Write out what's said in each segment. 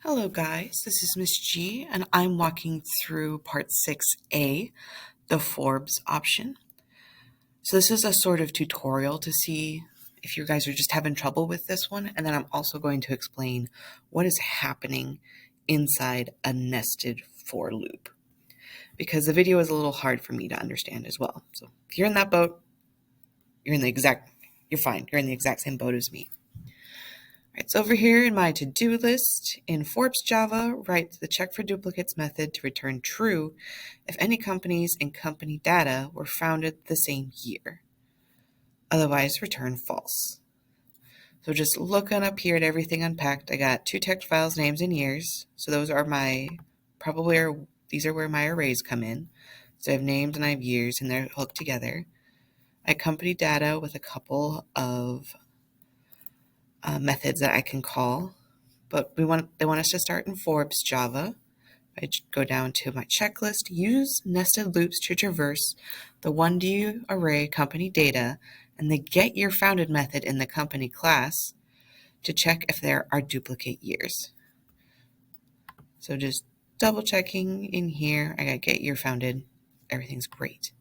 Hello guys, this is Miss G and I'm walking through part 6A, the Forbes option. So this is a sort of tutorial to see if you guys are just having trouble with this one, and then I'm also going to explain what is happening inside a nested for loop, because the video is a little hard for me to understand as well. So if you're in that boat, you're fine. You're in the exact same boat as me. Right, so over here in my to-do list in Forbes Java, write the check for duplicates method to return true if any companies and company data were founded the same year. Otherwise, return false. So just looking up here at everything unpacked, I got two text files, names, and years. So those are these are where my arrays come in. So I have names and I have years, and they're hooked together. I have company data with a couple of methods that I can call. But they want us to start in Forbes Java. I go down to my checklist, use nested loops to traverse the 1D array company data and the get year founded method in the company class to check if there are duplicate years. So just double checking in here, I got get year founded, everything's great.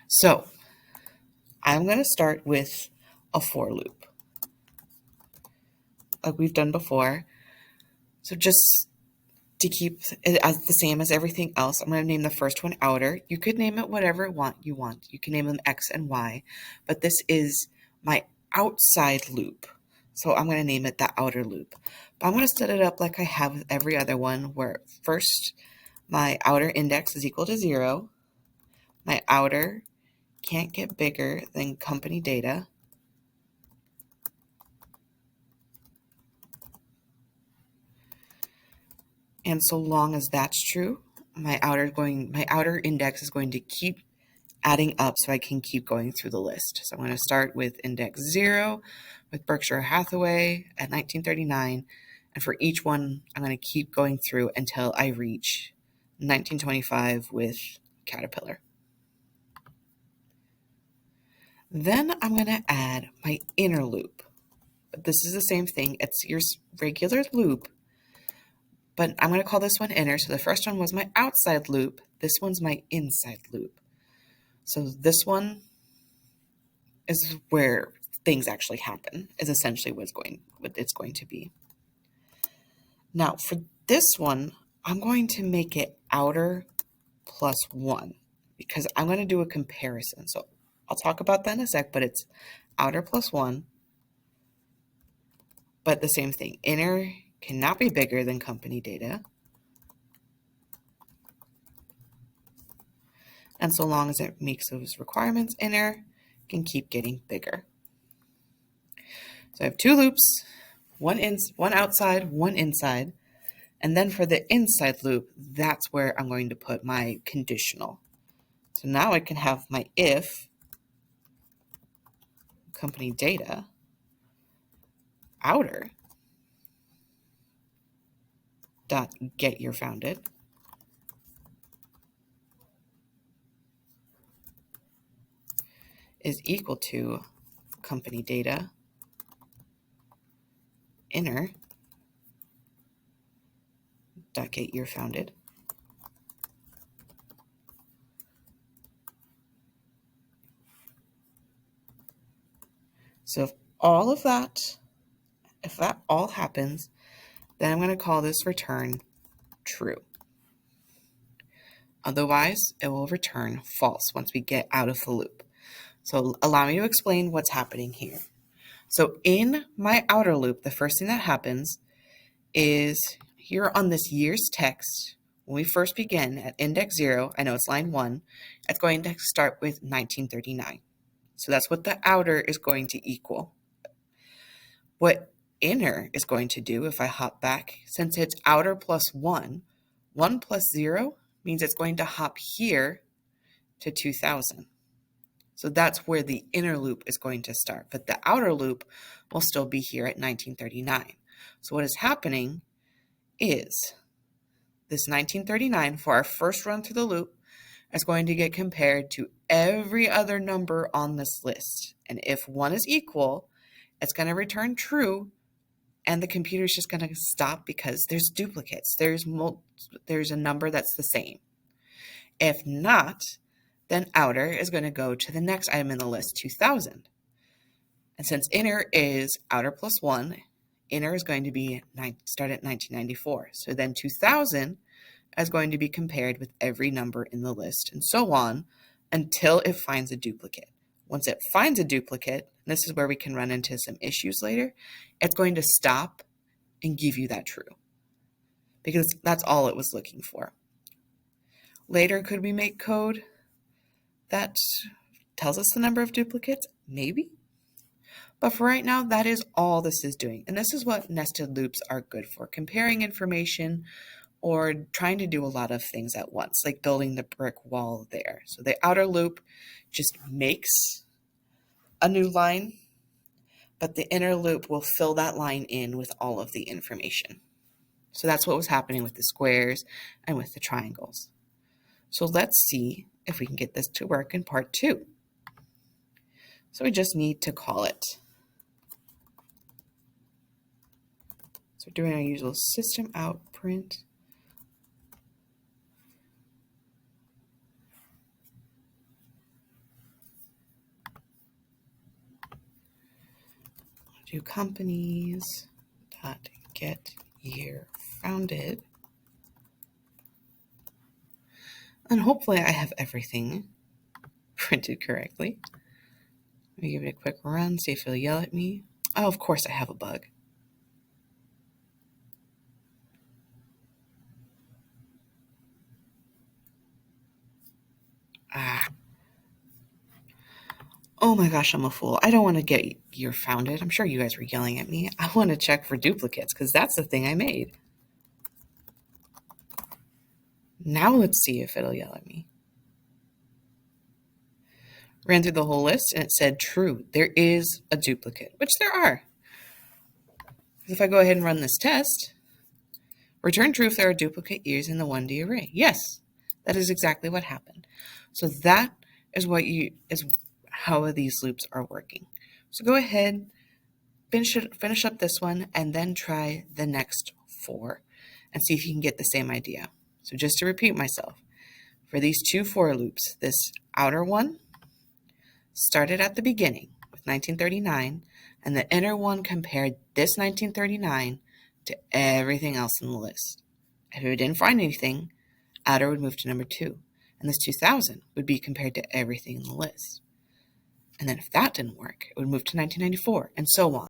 So I'm going to start with a for loop, like we've done before. So just to keep it as the same as everything else, I'm going to name the first one outer. You could name it whatever you want. You can name them X and Y, but this is my outside loop. So I'm going to name it the outer loop. But I'm going to set it up like I have with every other one, where first my outer index is equal to 0. My outer can't get bigger than company data. And so long as that's true, my outer index is going to keep adding up so I can keep going through the list. So I'm going to start with index 0 with Berkshire Hathaway at 1939. And for each one, I'm going to keep going through until I reach 1925 with Caterpillar. Then I'm going to add my inner loop. This is the same thing. It's your regular loop, but I'm going to call this one inner. So the first one was my outside loop. This one's my inside loop. So this one is where things actually happen, is essentially what it's going to be. Now for this one, I'm going to make it outer plus 1 because I'm going to do a comparison. So I'll talk about that in a sec, but it's outer plus 1, but the same thing. Inner cannot be bigger than company data. And so long as it meets those requirements, inner can keep getting bigger. So I have two loops, one outside, one inside. And then for the inside loop, that's where I'm going to put my conditional. So now I can have my if company data outer dot get year founded is equal to company data inner dot get year founded. So if that all happens, then I'm going to call this return true. Otherwise, it will return false once we get out of the loop. So allow me to explain what's happening here. So in my outer loop, the first thing that happens is here on this year's text, when we first begin at index 0, I know it's line 1, it's going to start with 1939. So that's what the outer is going to equal. What inner is going to do, if I hop back, since it's outer plus 1, 1 plus 0 means it's going to hop here to 2000. So that's where the inner loop is going to start, but the outer loop will still be here at 1939. So what is happening is this 1939 for our first run through the loop is going to get compared to every other number on this list. And if 1 is equal, it's going to return true and the computer is just going to stop because there's duplicates. There's a number that's the same. If not, then outer is going to go to the next item in the list, 2000. And since inner is outer plus 1, inner is going to be start at 1994. So then 2000 is going to be compared with every number in the list, and so on until it finds a duplicate. Once it finds a duplicate, and this is where we can run into some issues later, it's going to stop and give you that true, because that's all it was looking for. Later, could we make code that tells us the number of duplicates? Maybe. But for right now, that is all this is doing. And this is what nested loops are good for, comparing information or trying to do a lot of things at once, like building the brick wall there. So the outer loop just makes a new line, but the inner loop will fill that line in with all of the information. So that's what was happening with the squares and with the triangles. So let's see if we can get this to work in part 2. So we just need to call it. So we're doing our usual system out print. Do companies dot get year founded. And hopefully I have everything printed correctly. Let me give it a quick run, see if it'll yell at me. Oh, of course I have a bug. Oh my gosh, I'm a fool. I don't want to get year founded. I'm sure you guys were yelling at me. I want to check for duplicates because that's the thing I made. Now let's see if it'll yell at me. Ran through the whole list and it said true. There is a duplicate, which there are. If I go ahead and run this test, return true if there are duplicate years in the 1D array. Yes, that is exactly what happened. So that is how these loops are working. So go ahead, finish up this one, and then try the next 4 and see if you can get the same idea. So just to repeat myself, for these 2 for loops, this outer one started at the beginning with 1939, and the inner one compared this 1939 to everything else in the list. If it didn't find anything, outer would move to number 2, and this 2000 would be compared to everything in the list. And then if that didn't work, it would move to 1994, and so on.